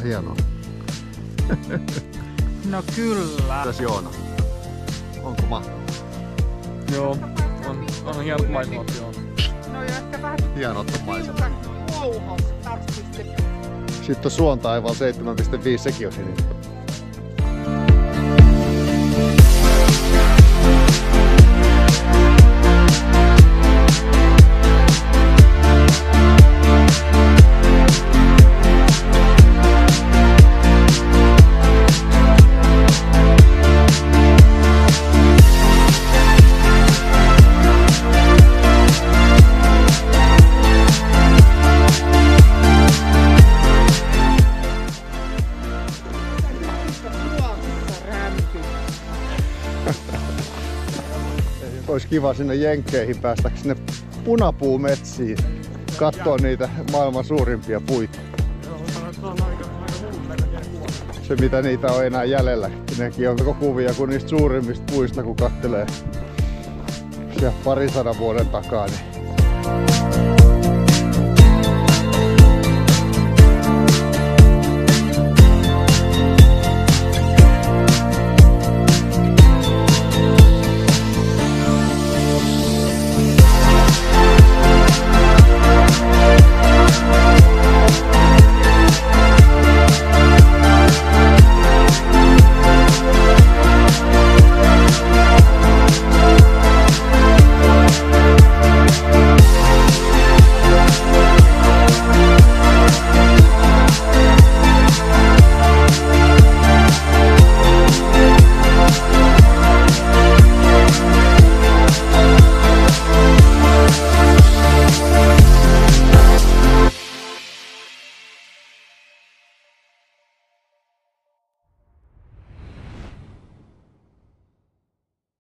hienoa. No kyllä. Mitäs Joona? Onko mahtavaa? Joo, on hienot maisemat, joo. No ja ehkä vähän Hienot on maisemat. louhos 2,5. Sitten on suon taivaalla 7,5, sekin on sininen. Olisi kiva sinne Jenkkeihin päästä sinne punapuumetsiin, katsoa niitä maailman suurimpia puita. Se mitä niitä on enää jäljellä, nekin on koko kuvia kuin niistä suurimmista puista kun kattelee siellä 200 vuoden takaa. Niin